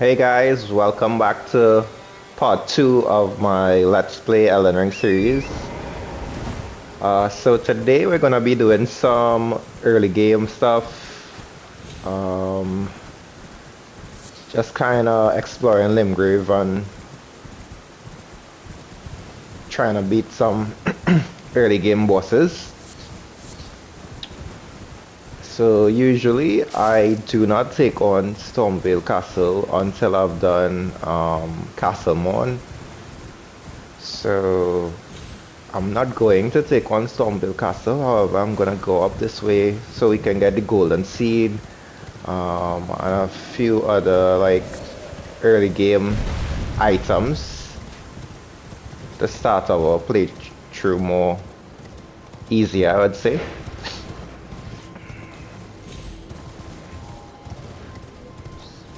Hey guys, welcome back to part 2 of my Let's Play Elden Ring series. So today we're gonna be doing some early game stuff. Just kinda exploring Limgrave and trying to beat some early game bosses. So usually I do not take on Stormvale Castle until I've done Castlemorn. So I'm not going to take on Stormvale Castle, however, I'm gonna go up this way so we can get the golden seed, and a few other like early game items to start our playthrough more easier, I would say.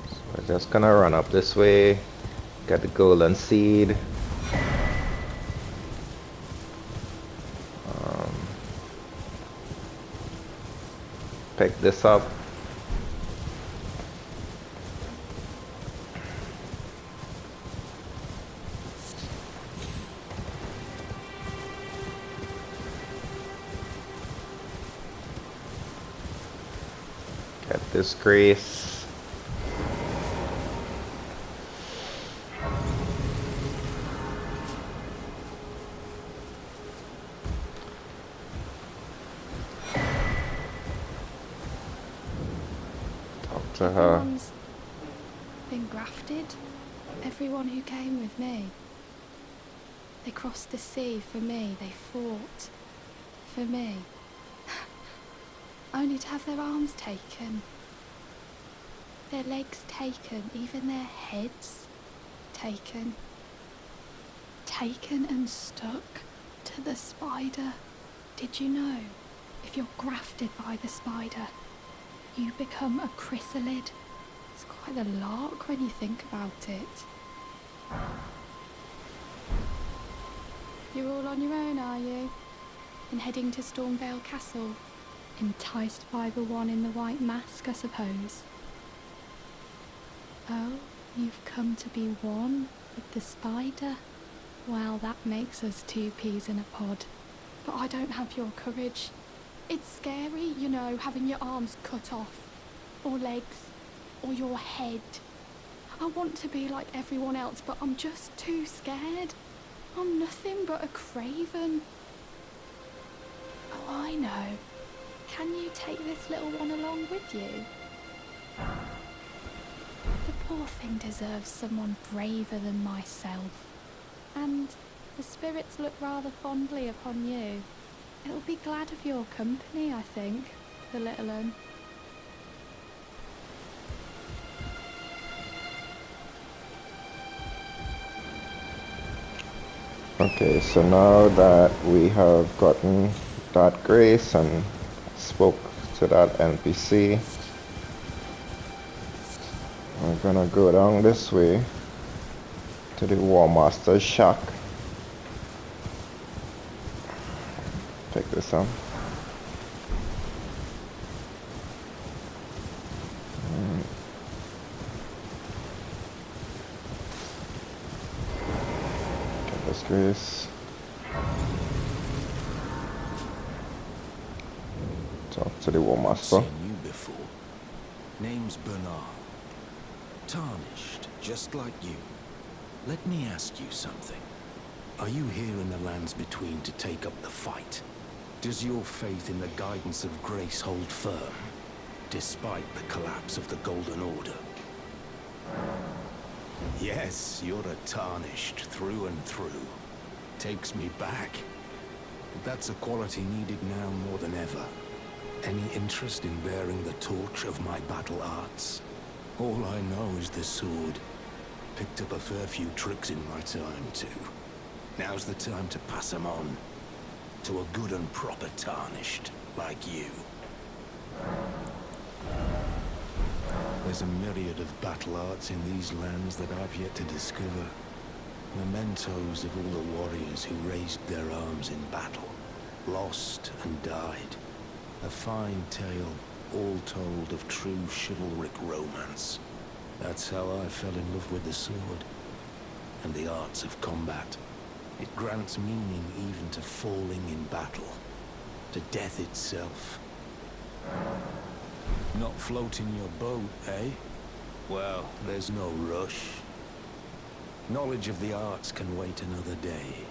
So we're just gonna run up this way, get the golden seed. Pick this up. Get this grace. Talk to her. Everyone's been grafted. Everyone who came with me. They crossed the sea for me. They fought for me. Only to have their arms taken. Their legs taken. Even their heads taken. Taken and stuck to the spider. Did you know? If you're grafted by the spider, you become a chrysalid. It's quite a lark when you think about it. You're all on your own, are you? And heading to Stormvale Castle? Enticed by the one in the white mask, I suppose. Oh, you've come to be one with the spider? Well, that makes us two peas in a pod. But I don't have your courage. It's scary, you know, having your arms cut off. Or legs. Or your head. I want to be like everyone else, but I'm just too scared. I'm nothing but a craven. Oh, I know. Can you take this little one along with you? The poor thing deserves someone braver than myself. And the spirits look rather fondly upon you. It'll be glad of your company, I think, the little one. Okay, so now that we have gotten that grace and spoke to that NPC, we're gonna go down this way to the War Master's shack. Pick this up. Get this grace. Talk to the War Master. I've seen you before. Name's Bernard. Tarnished, just like you. Let me ask you something. Are you here in the lands between to take up the fight? Does your faith in the guidance of grace hold firm, despite the collapse of the Golden Order? Yes, you're a Tarnished through and through. Takes me back. But that's a quality needed now more than ever. Any interest in bearing the torch of my battle arts? All I know is the sword. Picked up a fair few tricks in my time, too. Now's the time to pass them on. To a good and proper Tarnished, like you. There's a myriad of battle arts in these lands that I've yet to discover. Mementos of all the warriors who raised their arms in battle. Lost and died. A fine tale, all told of true chivalric romance. That's how I fell in love with the sword and the arts of combat. It grants meaning even to falling in battle, to death itself. Not floating your boat, eh? Well, there's no rush. Knowledge of the arts can wait another day.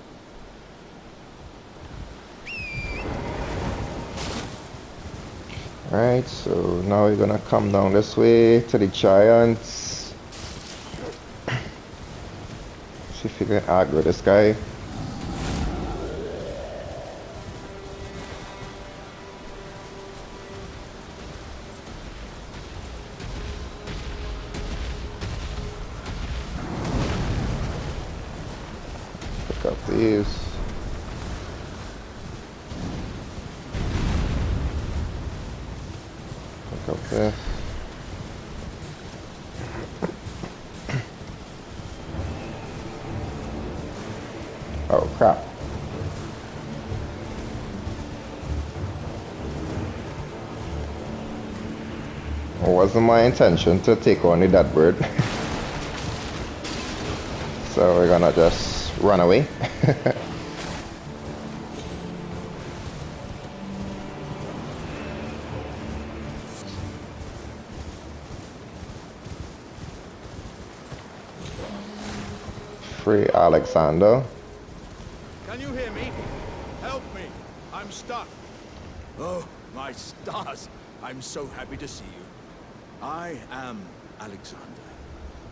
Alright, so now we're gonna come down this way to the giants. See if we can aggro this guy. Pick up these. Pick up this. Oh crap. It wasn't my intention to take on the dead bird. So we're gonna just run away. Free Alexander. Can you hear me? Help me! I'm stuck. Oh, my stars! I'm so happy to see you. I am Alexander,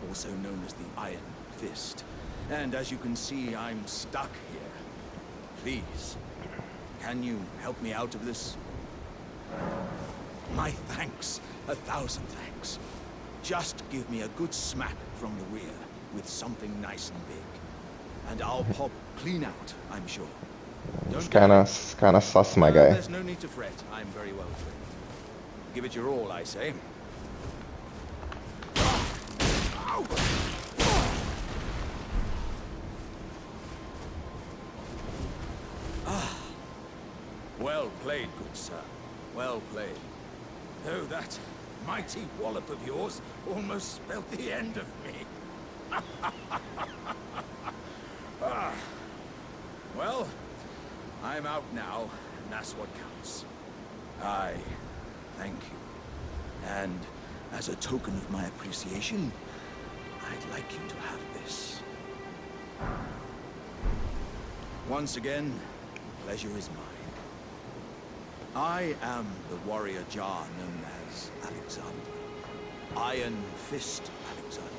also known as the Iron Fist. And as you can see, I'm stuck here. Please, can you help me out of this? My thanks. 1,000 thanks. Just give me a good smack from the rear with something nice and big. And I'll pop clean out, I'm sure. It's kind of sus, my guy. There's no need to fret. I'm very well trained. Give it your all, I say. Well played, good sir. Well played. Though that mighty wallop of yours almost spelled the end of me. Well, I'm out now, and that's what counts. I thank you. And as a token of my appreciation, I'd like you to have this. Once again, pleasure is mine. I am the warrior Jar known as Alexander. Iron Fist Alexander.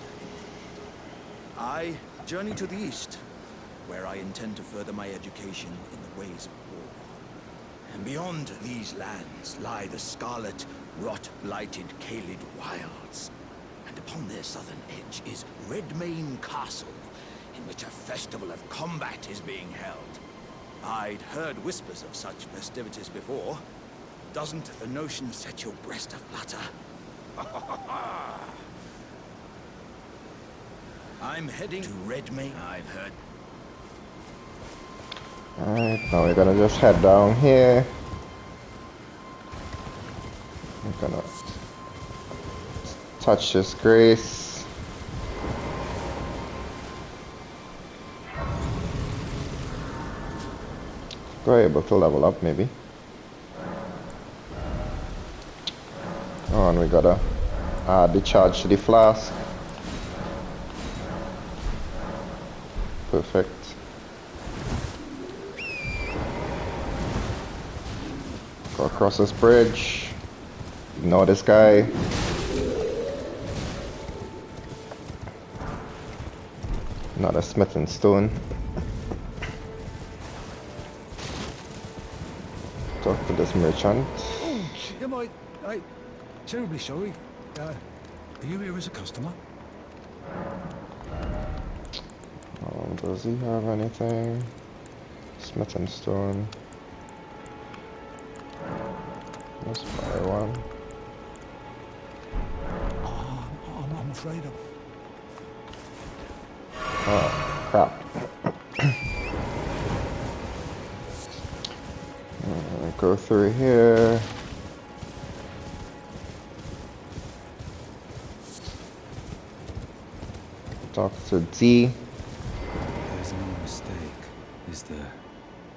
I journey to the east, where I intend to further my education in the ways of war. And beyond these lands lie the scarlet, rot-blighted Blaidd wilds. And upon their southern edge is Redmane Castle, in which a festival of combat is being held. I'd heard whispers of such festivities before. Doesn't the notion set your breast aflutter? I'm heading to Redmane, I've heard. Alright, now we're gonna just head down here. We're gonna touch this grace. We're able to level up maybe. Oh, and we gotta add the charge to the flask. Perfect. Go across this bridge. Ignore this guy. Not a smith and stone. Talk to this merchant. Am I terribly sorry. Are you here as a customer? Does he have anything? Smith and stone. Let's buy one. Oh, I'm afraid of. Oh, crap. Go through here. Dr. D. There's no mistake, is there?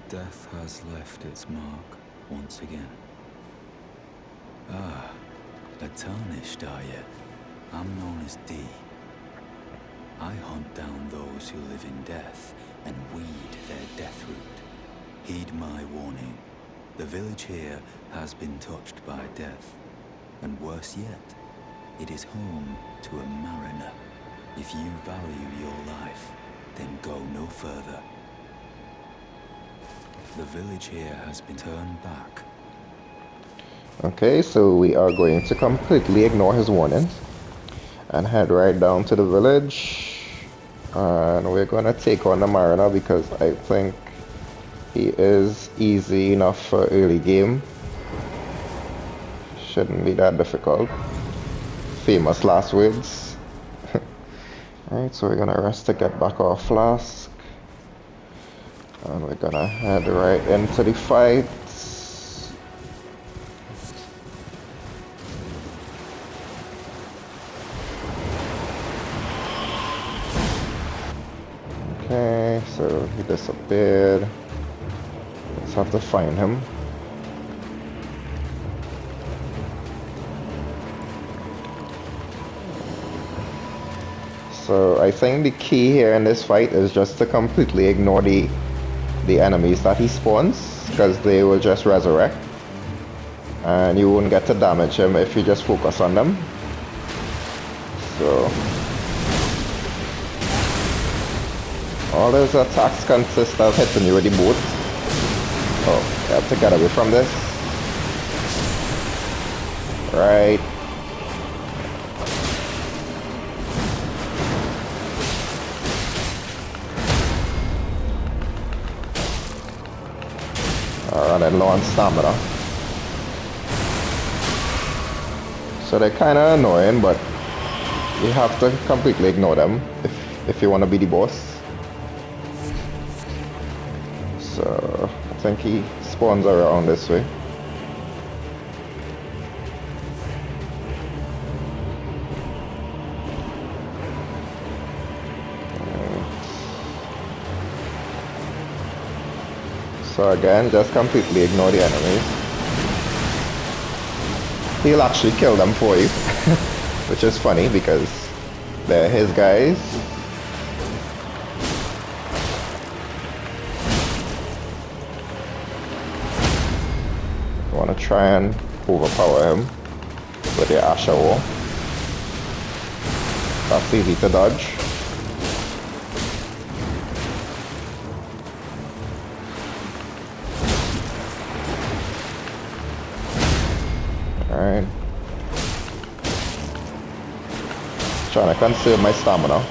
Death has left its mark once again. Ah, a tarnished, are you? I'm known as D. I hunt down those who live in death and weed their death root. Heed my warning. The village here has been touched by death. And worse yet, it is home to a mariner. If you value your life, then go no further. The village here has been turned back. Okay, so we are going to completely ignore his warnings and head right down to the village. And we're gonna take on the mariner because I think he is easy enough for early game. Shouldn't be that difficult. Famous last words. Alright, so we're gonna rest to get back our flask. And we're gonna head right into the fight. Okay, so he disappeared. Let's have to find him. So I think the key here in this fight is just to completely ignore the enemies that he spawns, because they will just resurrect. And you won't get to damage him if you just focus on them. So all his attacks consist of hitting you with the boat. Oh, I have to get away from this. Right. Running low on stamina. So they're kinda annoying, but you have to completely ignore them if you wanna be the boss. So I think he spawns around this way. So again, just completely ignore the enemies. He'll actually kill them for you, which is funny because they're his guys. You want to try and overpower him with your Asher Wall. That's easy to dodge. Alright. Trying to conserve my stamina.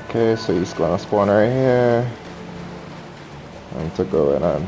Okay, so he's gonna spawn right here. And to go in and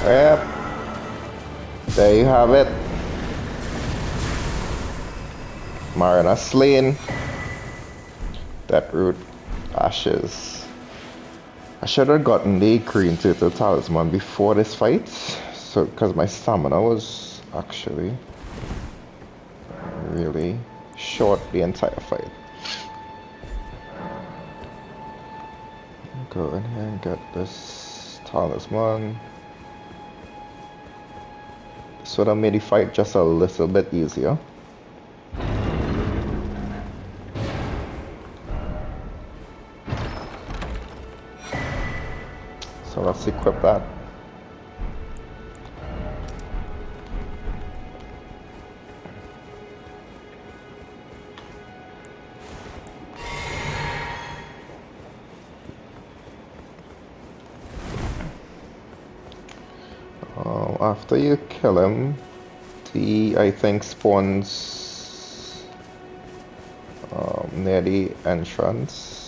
yep. There you have it. Marina slain. That root ashes. I should have gotten the green turtle talisman before this fight. So, because my stamina was actually really short the entire fight. Go in here and get this talisman. This would have made the fight just a little bit easier. So let's equip that. After you kill him, He, I think, spawns near the entrance.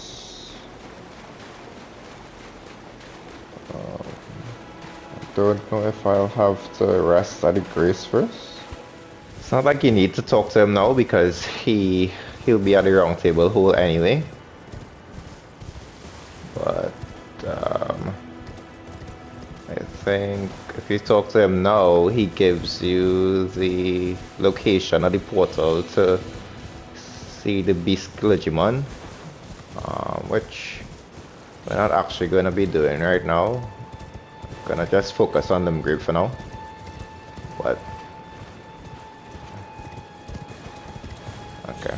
Don't know if I'll have to rest at the Grace first. It's not like you need to talk to him now because he'll be at the round table hole anyway. But I think if you talk to him now, he gives you the location of the portal to see the Beast Clergyman, which we're not actually going to be doing right now. Gonna just focus on them grave for now. But okay,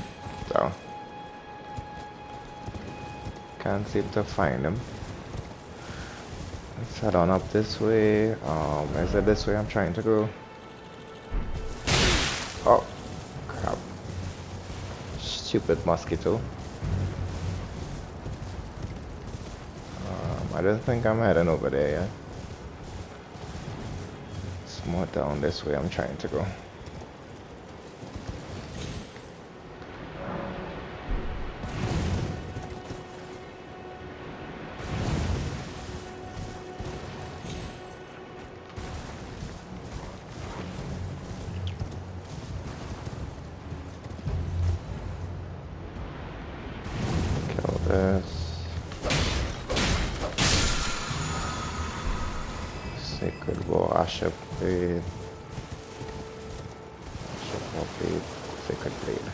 so can't seem to find him. Let's head on up this way. Is it this way I'm trying to go? Oh, crap. Stupid mosquito. I don't think I'm heading over there yet. It's more down this way I'm trying to go. Kill this. Sacred War, Asher Blade. Blade, Sacred Blade.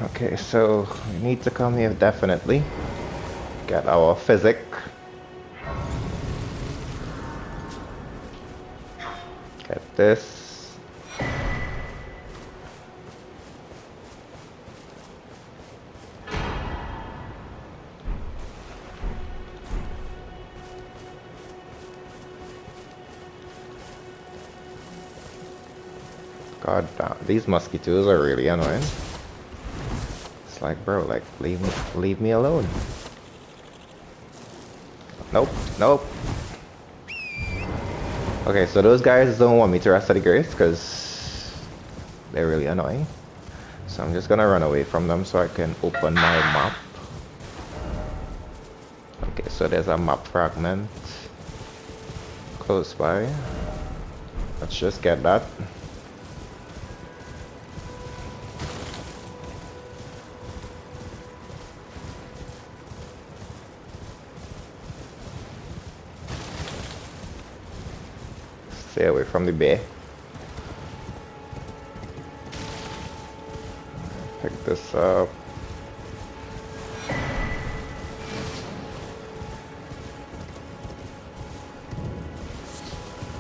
Okay, so we need to come here definitely. Get our physic. Get this. God damn, these mosquitoes are really annoying. It's like, bro, like, leave me alone. Nope, nope. Okay, so those guys don't want me to rest at the Grace because they're really annoying. So I'm just gonna run away from them so I can open my map. Okay, so there's a map fragment close by. Let's just get that. Stay away from the bear. Pick this up.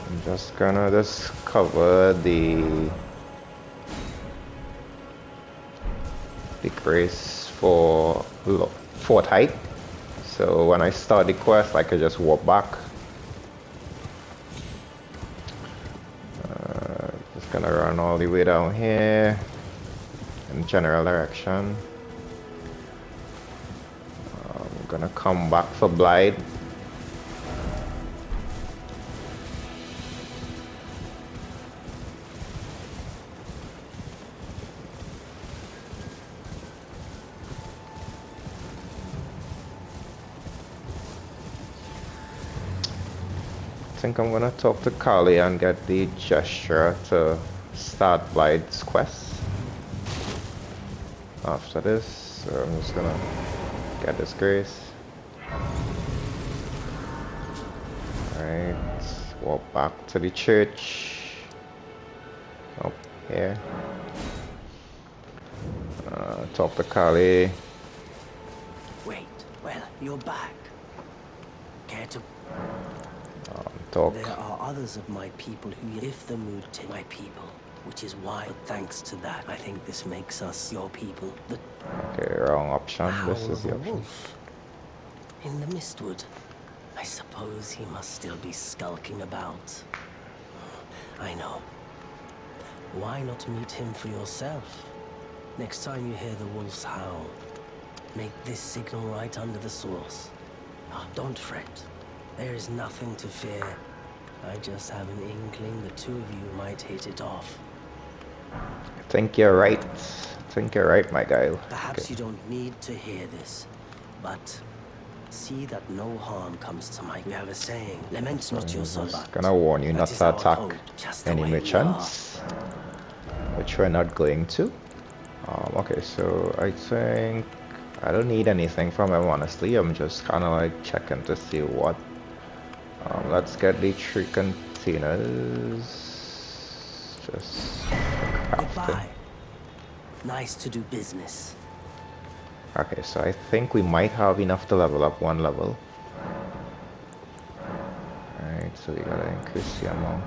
I'm just gonna cover the Grace for fort height. So when I start the quest, I could just walk back. Just gonna run all the way down here in general direction. I'm gonna come back for Blaidd. I think I'm gonna talk to Kali and get the gesture to start Blaidd's quest. After this, so I'm just gonna get this Grace. Alright, walk back to the church. Up here. Talk to Kali. Wait, well, you're back. Care to... Talk. There are others of my people who, if the mood to my people, which is why, but thanks to that, I think this makes us your people. The Okay, wrong option. This howl is of the a option. wolf in the mistwood. I suppose he must still be skulking about. I know. Why not meet him for yourself? Next time you hear the wolf's howl, make this signal right under the source. Ah, don't fret. There is nothing to fear. I just have an inkling the two of you might hit it off. I think you're right. I think you're right, my guy. Perhaps Okay. you don't need to hear this, but see that no harm comes to my... We have a saying, lament not your I'm son, just but gonna warn you that not is to our attack code, just the any way we are. merchants, which we're not going to. Okay, so I think I don't need anything from him, honestly. I'm just kind of like checking to see what. Let's get the 3 containers. Just crafting. Goodbye. Nice to do business. Okay, so I think we might have enough to level up 1 level. Alright, so we gotta increase the amount.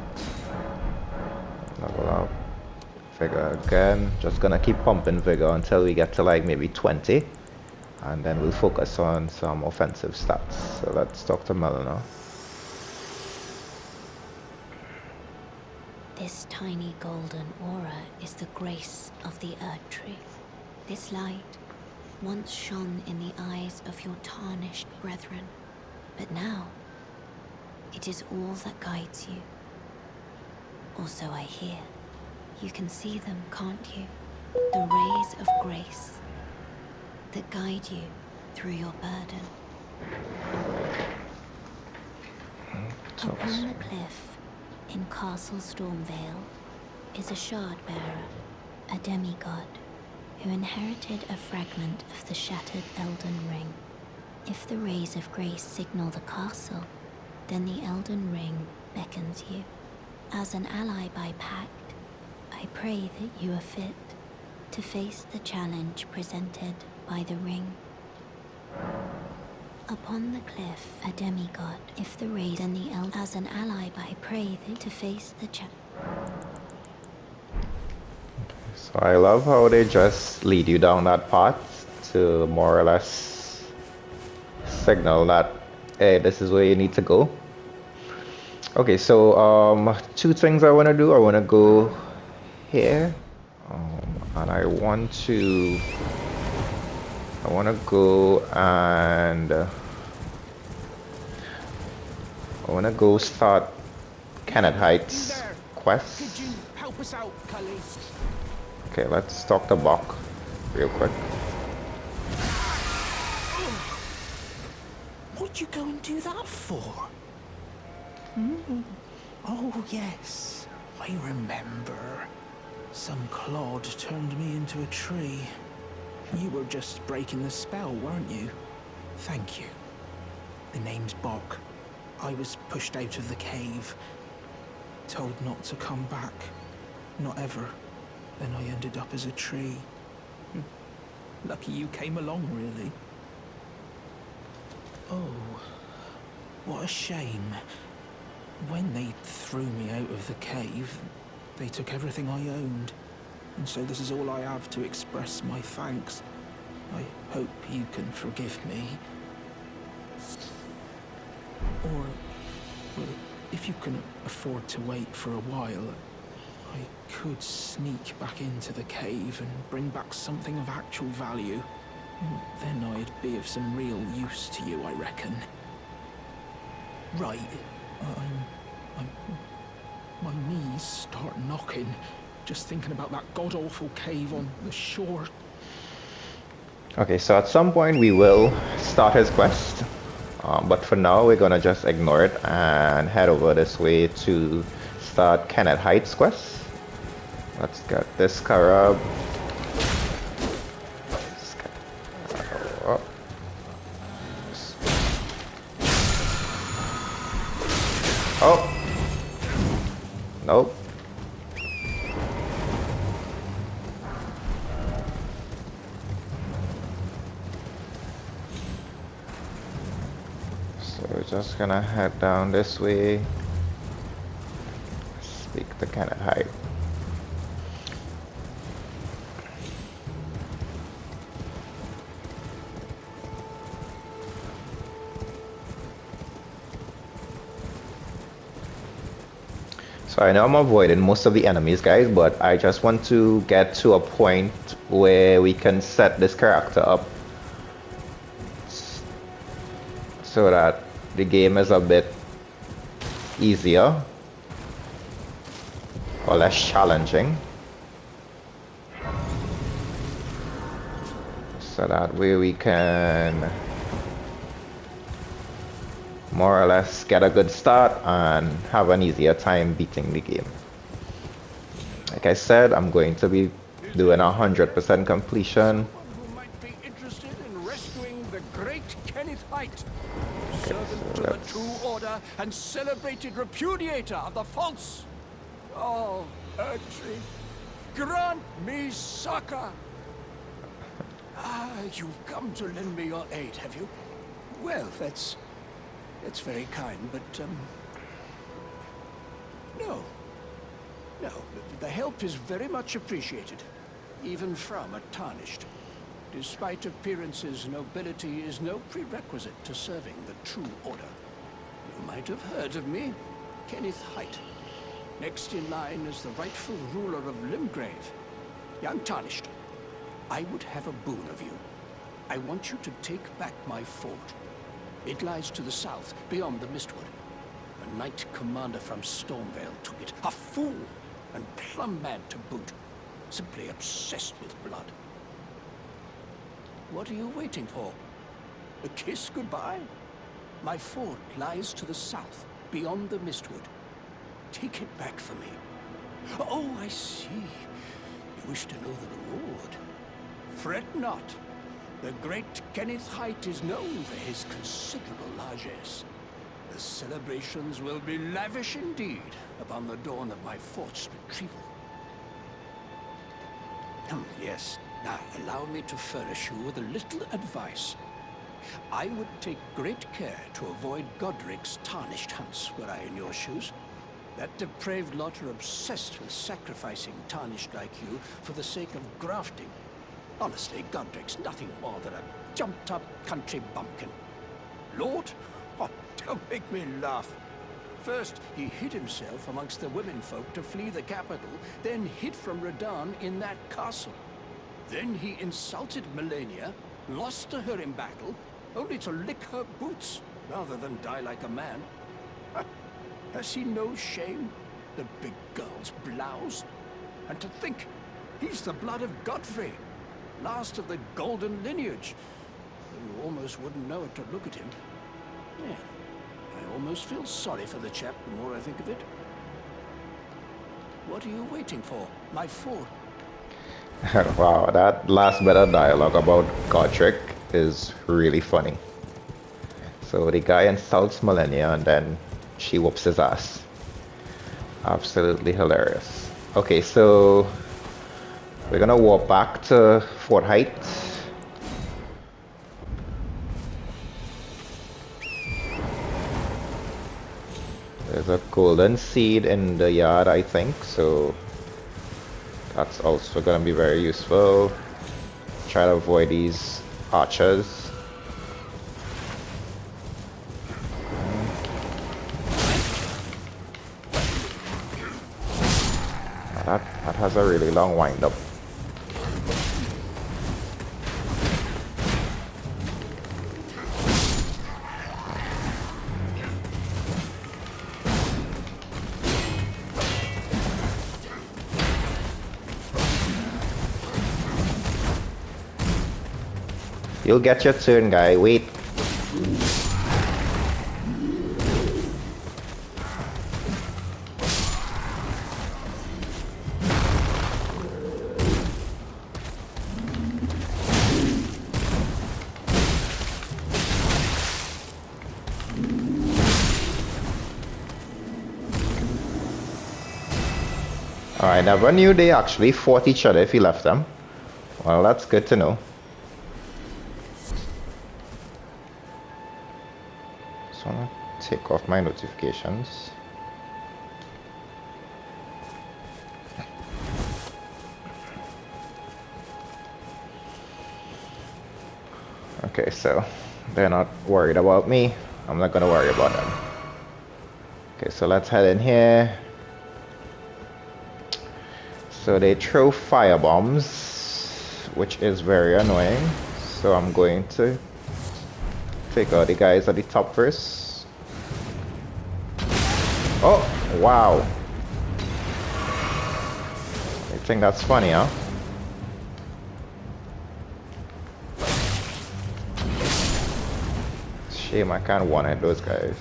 Level up. Vigor again. Just gonna keep pumping vigor until we get to like maybe 20. And then we'll focus on some offensive stats. So let's talk to Melina. This tiny golden aura is the grace of the Earth Tree. This light once shone in the eyes of your tarnished brethren, but now it is all that guides you. Or so I hear. You can see them, can't you? The rays of grace that guide you through your burden. Upon the cliff in Castle Stormvale is a shard bearer, a demigod, who inherited a fragment of the shattered Elden Ring. If the rays of grace signal the castle, then the Elden Ring beckons you. As an ally by pact, I pray that you are fit to face the challenge presented by the ring. Upon the cliff, a demigod. If the rays and the Elden, as an ally, I pray that to face the challenge. So I love how they just lead you down that path to more or less signal that, hey, this is where you need to go. Okay, so 2 things I want to do. I want to go here, and I want to go and I want to go start Kenneth Heights quest. Could you help us out, Cully? Okay, let's talk to Bach real quick. What'd you go and do that for? Oh, yes. I remember. Some clod turned me into a tree. You were just breaking the spell, weren't you? Thank you. The name's Bok. I was pushed out of the cave. Told not to come back. Not ever. Then I ended up as a tree. Lucky you came along, really. Oh, what a shame. When they threw me out of the cave, they took everything I owned. And so this is all I have to express my thanks. I hope you can forgive me. Or, well, if you can afford to wait for a while, I could sneak back into the cave and bring back something of actual value. Then I'd be of some real use to you, I reckon. Right. My knees start knocking, just thinking about that god-awful cave on the shore. Okay, so at some point we will start his quest, but for now we're gonna just ignore it and head over this way to start Kenneth Heights quest. Let's get this Scarab. Oh! Nope. So we're just gonna head down this way. Speak to Kenneth Heights. So I know I'm avoiding most of the enemies, guys, but I just want to get to a point where we can set this character up so that the game is a bit easier or less challenging. So that way we can more or less get a good start and have an easier time beating the game. Like I said, I'm going to be doing 100% completion. Who might be interested in rescuing the great Kenneth Height, Okay, servant so to the true order and celebrated repudiator of the false. Oh, Erdtree, grant me succor. You've come to lend me your aid, have you? Well, that's very kind, but no. No, the help is very much appreciated, even from a tarnished. Despite appearances, nobility is no prerequisite to serving the true order. You might have heard of me, Kenneth Height. Next in line is the rightful ruler of Limgrave, young Tarnished. I would have a boon of you. I want you to take back my fort. It lies to the south, beyond the Mistwood. A knight commander from Stormvale took it. A fool! And plumb mad to boot. Simply obsessed with blood. What are you waiting for? A kiss goodbye? My fort lies to the south, beyond the Mistwood. Take it back for me. Oh, I see. You wish to know the reward. Fret not. The great Kenneth Height is known for his considerable largesse. The celebrations will be lavish indeed upon the dawn of my fort's retrieval. Yes, now allow me to furnish you with a little advice. I would take great care to avoid Godric's tarnished hunts were I in your shoes. That depraved lot are obsessed with sacrificing tarnished like you for the sake of grafting. Honestly, Godric's nothing more than a jumped-up country bumpkin. Lord? Oh, don't make me laugh. First, he hid himself amongst the womenfolk to flee the capital, then hid from Radahn in that castle. Then he insulted Melania, lost to her in battle, only to lick her boots, rather than die like a man. Has he no shame, the big girl's blouse? And to think, he's the blood of Godfrey, last of the golden lineage. You almost wouldn't know it to look at him. Yeah, I almost feel sorry for the chap the more I think of it. What are you waiting for? My fort. Wow, that last bit of dialogue about Godric is really funny. So the guy insults Melania and then she whoops his ass. Absolutely hilarious. Okay, so we're gonna walk back to Fort Height. There's a golden seed in the yard, I think, so that's also gonna be very useful. Try to avoid these archers. That has a really long wind up. You'll get your turn, guy. Wait. I never knew they actually fought each other if you left them. Well, that's good to know. So I'm gonna take off my notifications. Okay, so they're not worried about me. I'm not gonna worry about them. Okay, so let's head in here. So they throw fire bombs, which is very annoying. So I'm going to take out the guys at the top first. Oh, wow. You think that's funny, huh? Shame I can't one-hit those guys.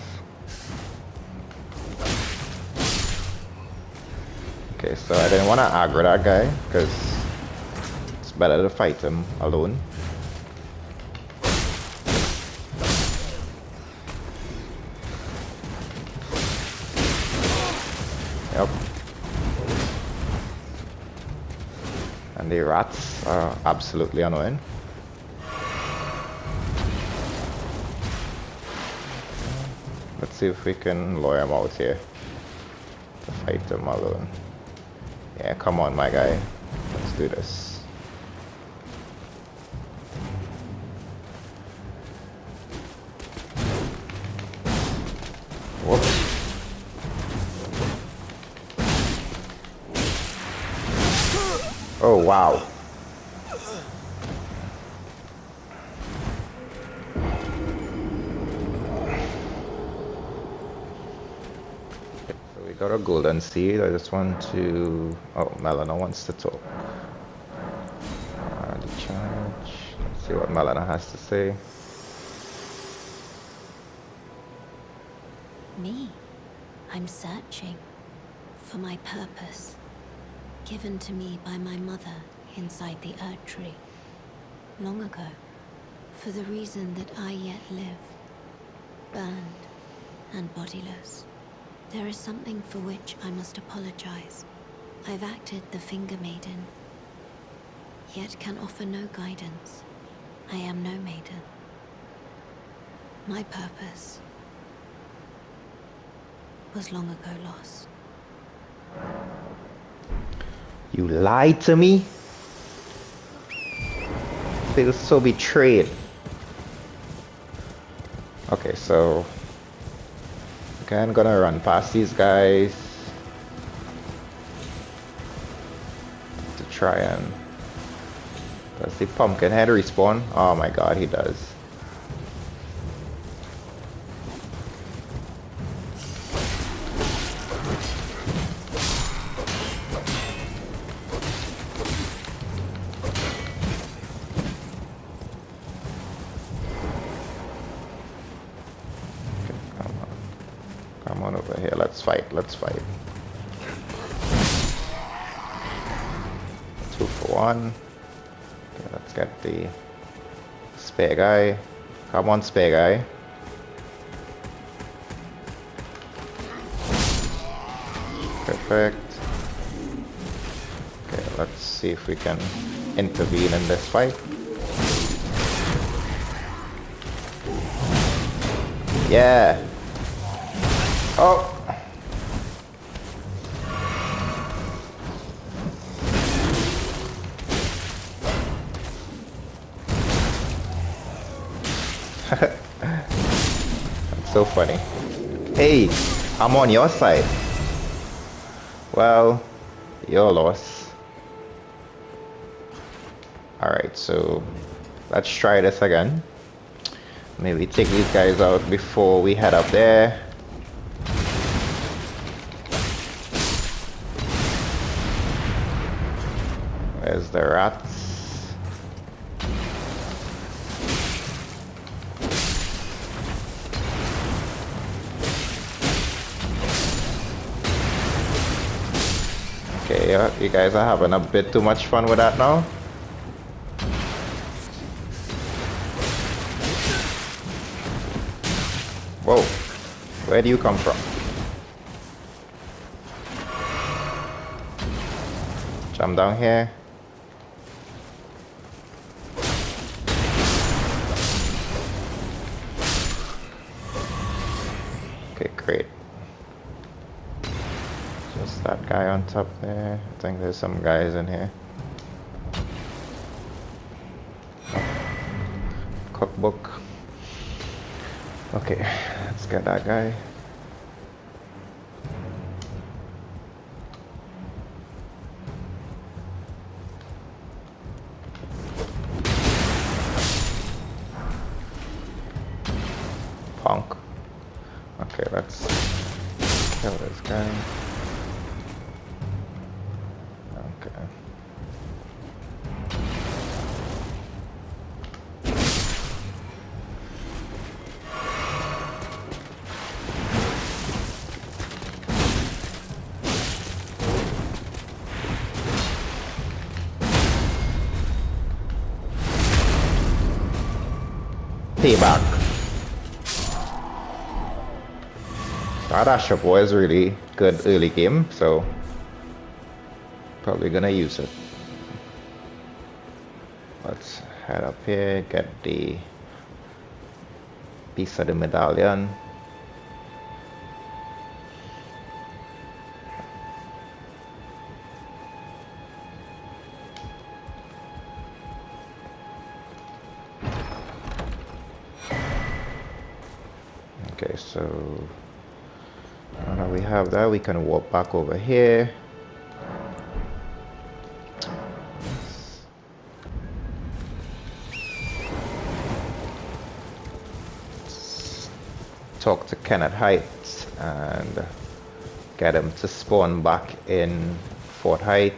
Okay, so I didn't want to aggro that guy because it's better to fight him alone. Yep. And the rats are absolutely annoying. Let's see if we can lure him out here to fight him alone. Yeah, come on, my guy. Let's do this. Whoops. Oh, wow. So we got a golden seed. I just want to... Oh, Melina wants to talk. Charge. Let's see what Melina has to say. Me? I'm searching for my purpose, given to me by my mother inside the Earth Tree, long ago, for the reason that I yet live, burned and bodiless. There is something for which I must apologize. I've acted the Finger Maiden, yet can offer no guidance. I am no maiden. My purpose was long ago lost. You lied to me? Feel so betrayed. Okay, so again, gonna run past these guys to try and... Does the pumpkin head respawn? Oh my god, he does. Come on over here, let's fight, let's fight. 2 for 1. Okay, let's get the spare guy. Come on, spare guy. Perfect. Okay, let's see if we can intervene in this fight. Yeah. Oh. That's so funny. Hey, I'm on your side. Well, you're lost. Alright, so let's try this again. Maybe take these guys out before we head up there. Where's the rats? Okay, yeah, you guys are having a bit too much fun with that now. Whoa, where do you come from? Jump down here. Okay, great. Just that guy on top there. I think there's some guys in here. Cookbook. Okay, let's get that guy. Punk. Okay, let's kill this. this guy. Okay. Payback. That Asher boy is really good early game, so probably gonna use it. Let's head up here, get the piece of the medallion. Okay, so now that we have that, we can walk back over here. Talk to Kenneth Heights and get him to spawn back in Fort Height,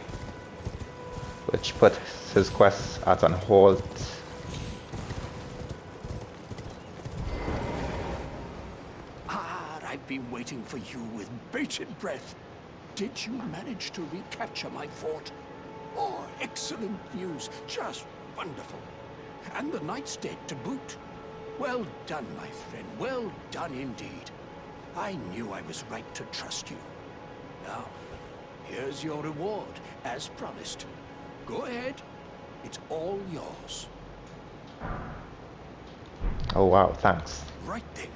which puts his quest at on hold. I've been waiting for you with bated breath. Did you manage to recapture my fort? Oh, excellent news. Just wonderful. And the knight's dead to boot. Well done, my friend. Well done indeed. I knew I was right to trust you. Now, here's your reward, as promised. Go ahead. It's all yours. Oh wow, thanks. Right then.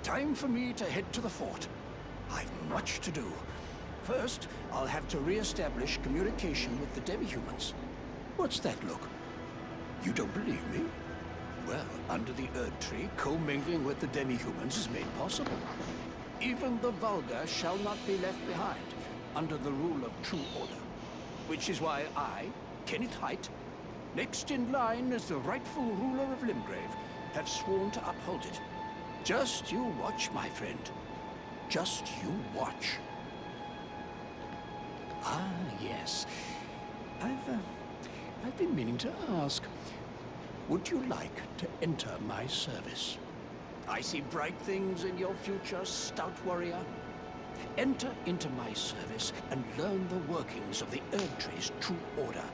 Time for me to head to the fort. I've much to do. First, I'll have to re-establish communication with the demi-humans. What's that look? You don't believe me? Well, under the Erd Tree, commingling with the demi-humans is made possible. Even the vulgar shall not be left behind, under the rule of true order. Which is why I, Kenneth Height, next in line as the rightful ruler of Limgrave, have sworn to uphold it. Just you watch, my friend. Just you watch. Ah, yes. I've been meaning to ask. Would you like to enter my service? I see bright things in your future, stout warrior. Enter into my service and learn the workings of the Erd Tree's true order.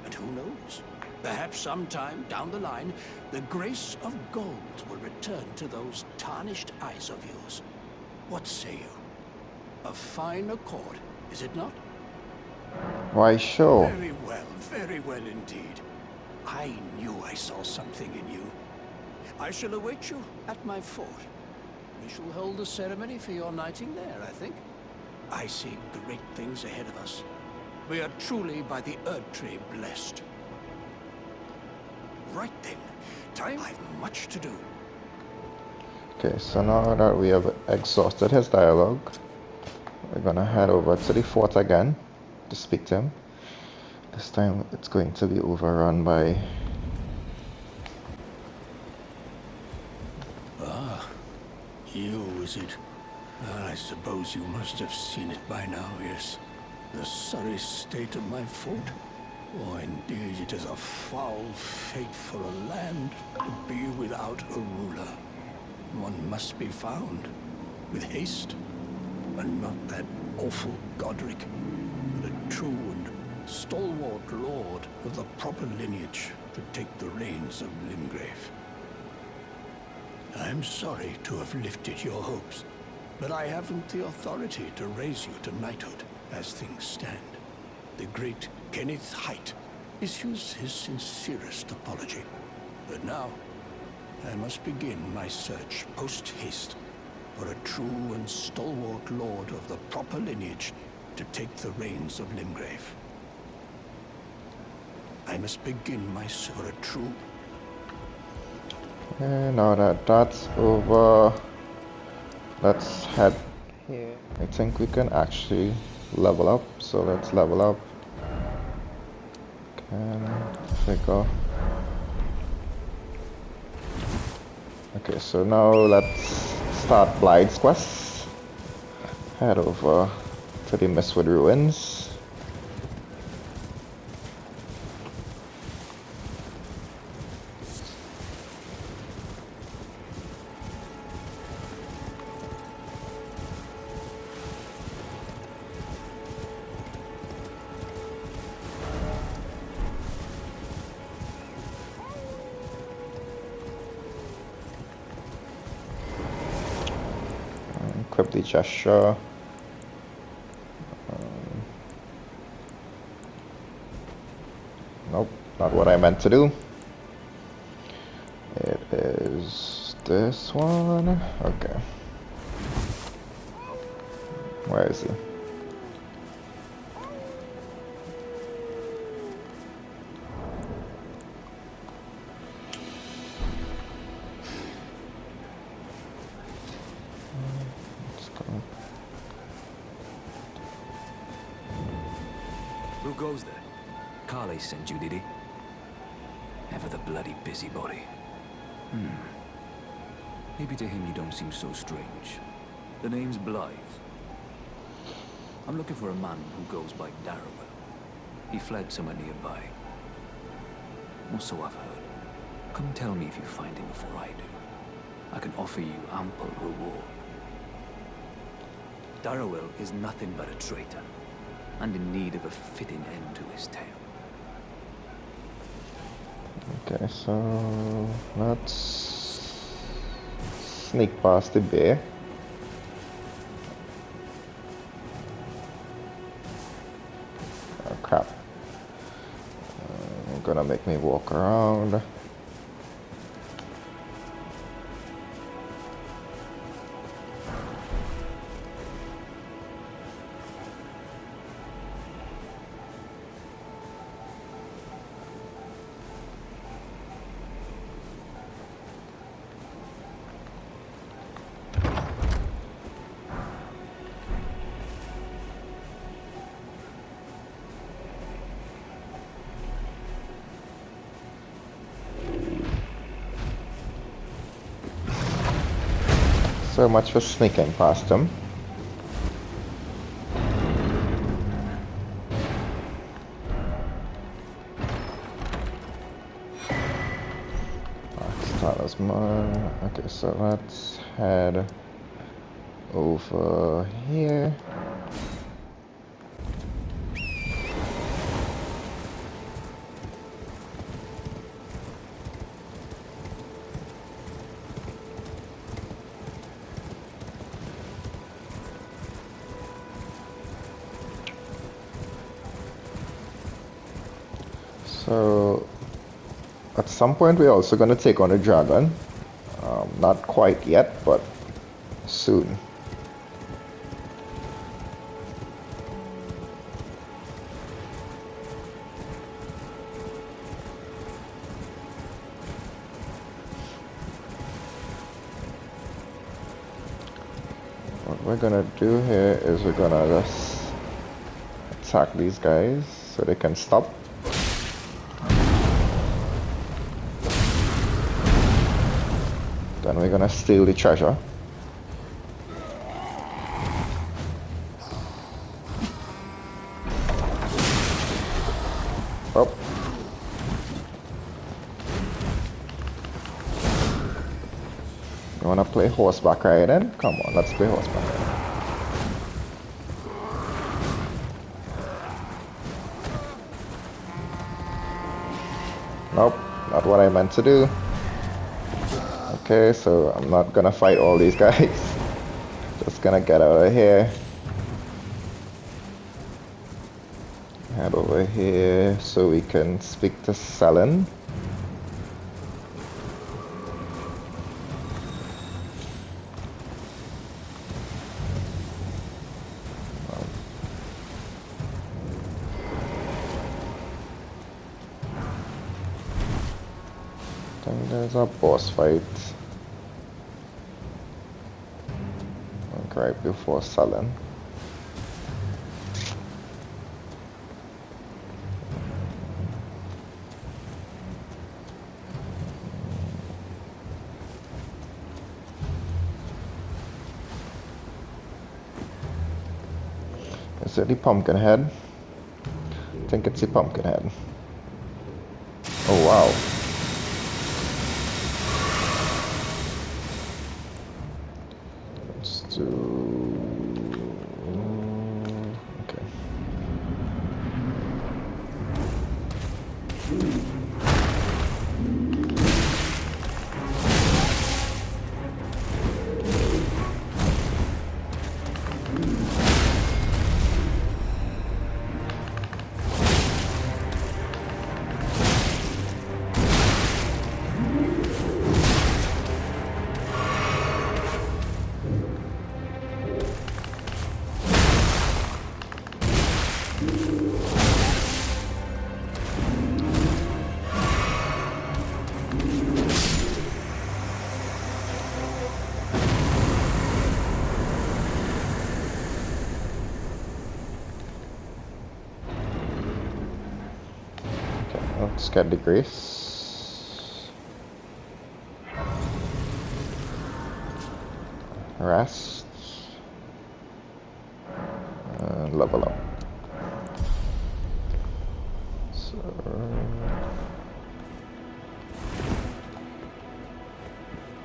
And who knows? Perhaps sometime down the line, the grace of gold will return to those tarnished eyes of yours. What say you? A fine accord, is it not? Why, sure. Very well indeed. I knew I saw something in you. I shall await you at my fort. We shall hold a ceremony for your knighting there, I think. I see great things ahead of us. We are truly by the Erd Tree blessed. Right then. Time I've much to do. Okay, so now that we have exhausted his dialogue, we're gonna head over to the fort again to speak to him. This time it's going to be overrun by... Ah, you, is it? I suppose you must have seen it by now, yes. The sorry state of my fort. Oh, indeed, it is a foul fate for a land to be without a ruler. One must be found, with haste, and not that awful Godric, but a true and stalwart lord of the proper lineage to take the reins of Limgrave. I'm sorry to have lifted your hopes, but I haven't the authority to raise you to knighthood as things stand. The great Kenneth Height issues his sincerest apology. But now, I must begin my search post-haste for a true and stalwart lord of the proper lineage to take the reins of Limgrave. I must begin my search for a true... And now that that's over, let's head here. I think we can actually level up, so let's level up. Figure. Okay, so now let's start Blaidd's quest. head over to the Mistwood Ruins. Equip the gesture. Nope, not what I meant to do. It is this one. Okay. Where is he? Let's go. Who goes there? Carly sent you, did he? Ever the bloody busybody. Maybe to him you don't seem so strange. The name's Blaidd. I'm looking for a man who goes by Darriwil. He fled somewhere nearby. Or so I've heard. Come tell me if you find him before I do. I can offer you ample reward. Darriwil is nothing but a traitor, and in need of a fitting end to his tale. Okay, so let's sneak past the bear. Oh crap. Gonna make me walk around. So much for sneaking past him. Talisman. Okay, so let's head over here. So at some point we're also going to take on a dragon. Not quite yet, but soon. What we're gonna do here is we're gonna just attack these guys so they can stop. Then we're gonna steal the treasure. Oh. You wanna play horseback riding? Come on, let's play horseback riding. Nope, not what I meant to do. Okay, so I'm not gonna fight all these guys. Just gonna get out of here. Head over here so we can speak to Selin. I think there's a boss fight. Like right before Selin. Is it the pumpkin head? I think it's the pumpkin head. Oh wow. Let's do... okay. Let's get the grace. Rest. And level up. So...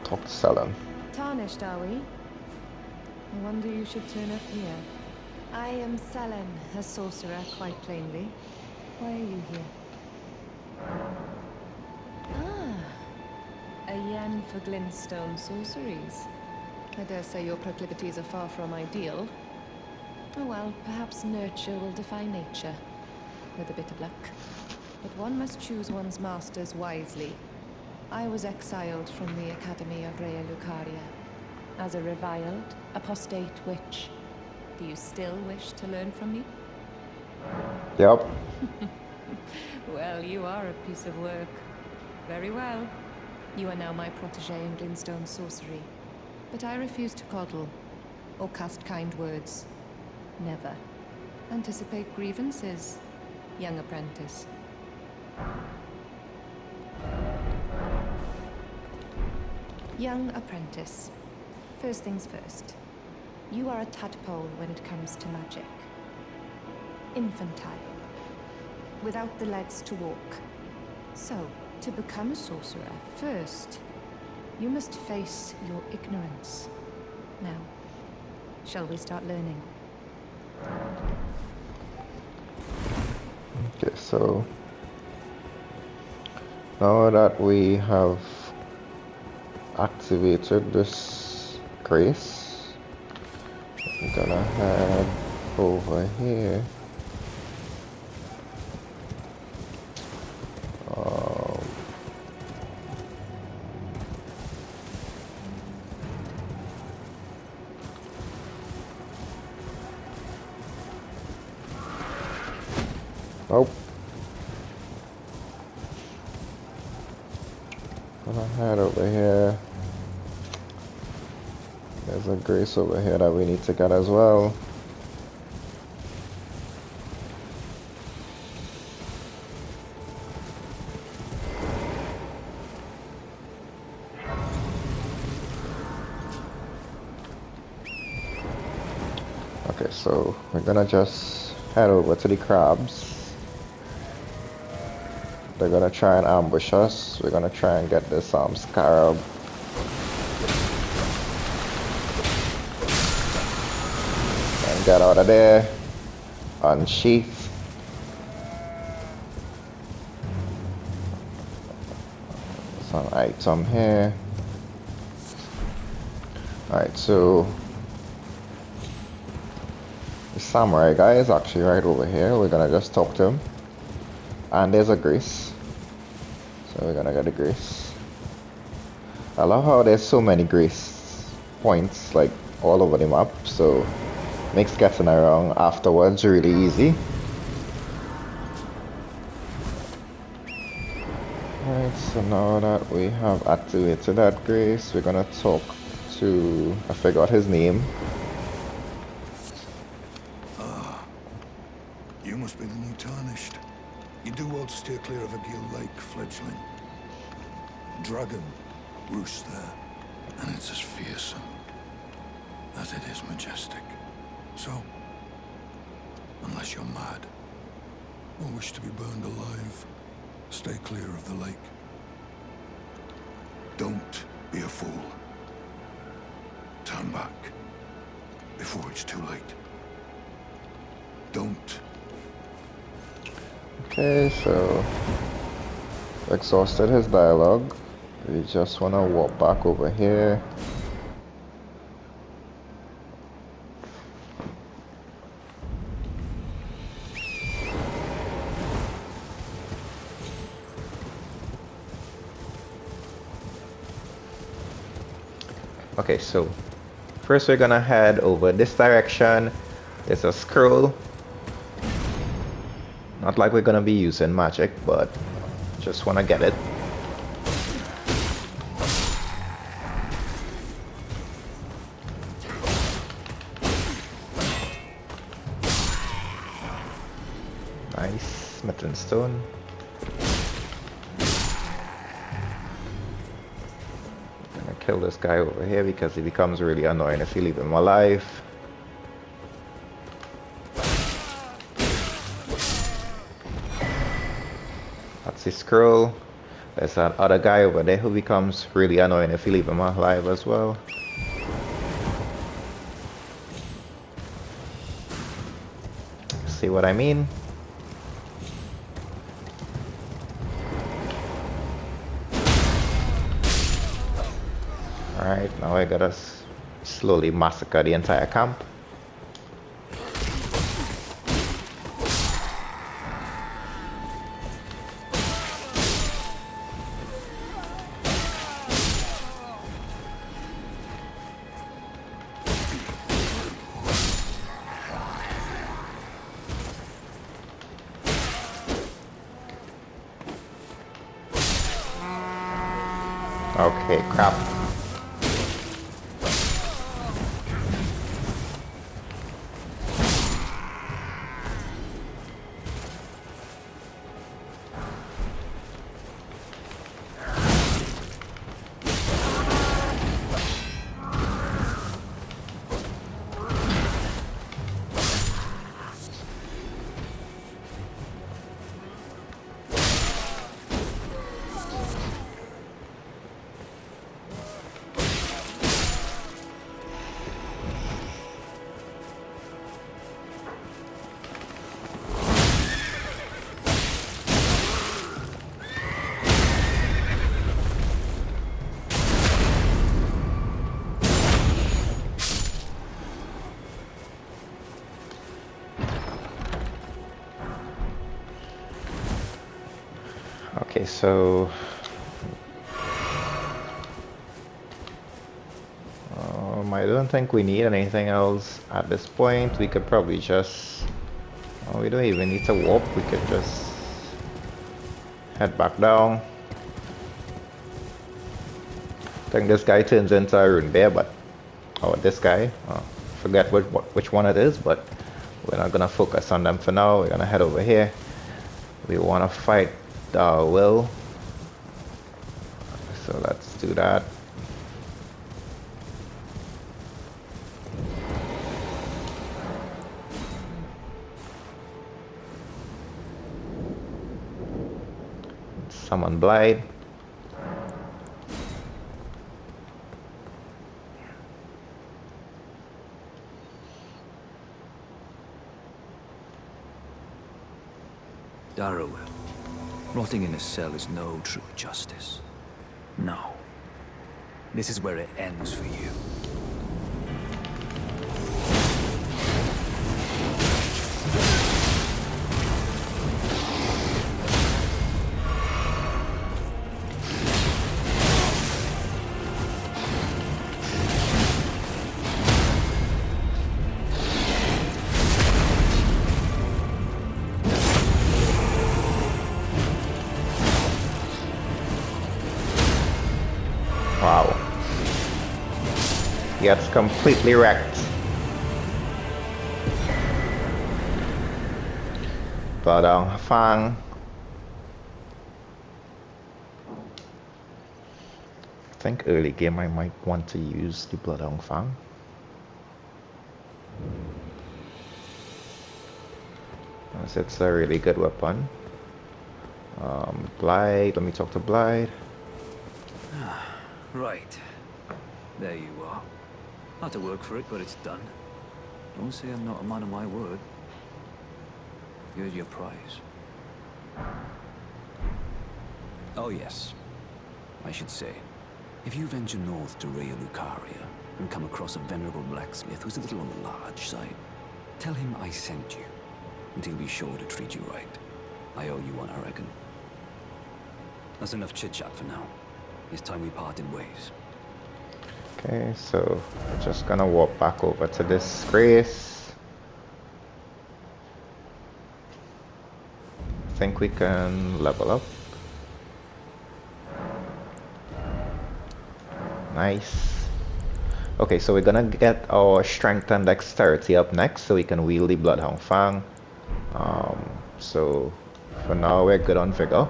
talk to Selen. Tarnished, are we? I wonder you should turn up here. I am Selen, a sorcerer, quite plainly. Why are you here? A yen for glintstone sorceries. I dare say your proclivities are far from ideal. Oh well, perhaps nurture will defy nature, with a bit of luck. But one must choose one's masters wisely. I was exiled from the Academy of Rea Lucaria as a reviled, apostate witch. Do you still wish to learn from me? Yep. Well, you are a piece of work. Very well. You are now my protégé in glintstone sorcery. But I refuse to coddle, or cast kind words. Never. Anticipate grievances, young apprentice. Young apprentice. First things first. You are a tadpole when it comes to magic. Infantile. Without the legs to walk. So, to become a sorcerer, first, you must face your ignorance. Now, shall we start learning? Okay, so now that we have activated this grace, I'm gonna head over here. Nope. Gonna head over here. There's a grace over here that we need to get as well. Okay, so we're gonna just head over to the crabs. They're gonna try and ambush us. We're gonna try and get this scarab. And get out of there. Unsheath. Some item here. Alright, so the samurai guy is actually right over here. We're gonna just talk to him. And there's a grace. So we're gonna get a grace. I love how there's so many grace points like all over the map, so makes getting around afterwards really easy. Alright, so now that we have activated that grace, we're gonna talk to, I forgot his name. You must be the new Tarnished. You do well to steer clear of a gill-like fledgling. Dragon roosts there, and it's as fearsome as it is majestic. So, Unless you're mad. Or wish to be burned alive. Stay clear of the lake. Don't be a fool. Turn back. Before it's too late. Don't. Okay, so exhausted his dialogue. We just wanna walk back over here. Okay, so first we're gonna head over this direction. There's a scroll. Not like we're gonna be using magic, but just wanna get it. Nice, smitten stone. Gonna kill this guy over here because he becomes really annoying if you leave him alive. That's the scroll. There's that other guy over there who becomes really annoying if you leave him alive as well. See what I mean? Alright, now I gotta slowly massacre the entire camp. Okay, crap. Okay, so I don't think we need anything else at this point. We could probably just, oh, we don't even need to warp. We could just head back down. I think this guy turns into a rune bear, but oh, this guy, forget which one it is, but we're not gonna focus on them for now. We're gonna head over here. We want to fight Darriwil, so let's do that. Summon Blaidd. Darriwil. Rotting in a cell is no true justice. No. This is where it ends for you. Wow. He gets completely wrecked. Blood Fang. I think early game I might want to use the Blood Fang. It's a really good weapon. Blaidd, let me talk to Blaidd. Right. There you are. Had to work for it, but it's done. Don't say I'm not a man of my word. Here's your prize. Oh yes. I should say, if you venture north to Raya Lucaria and come across a venerable blacksmith who's a little on the large side, tell him I sent you, and he'll be sure to treat you right. I owe you one, I reckon. That's enough chit-chat for now. It's time we parted ways. Okay, so we're just gonna walk back over to this Grace. I think we can level up. Nice. Okay, so we're gonna get our strength and dexterity up next so we can wield the Bloodhound Fang. So for now we're good on vigor.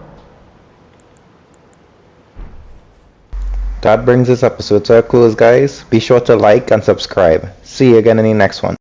That brings this episode to a close, guys. Be sure to like and subscribe. See you again in the next one.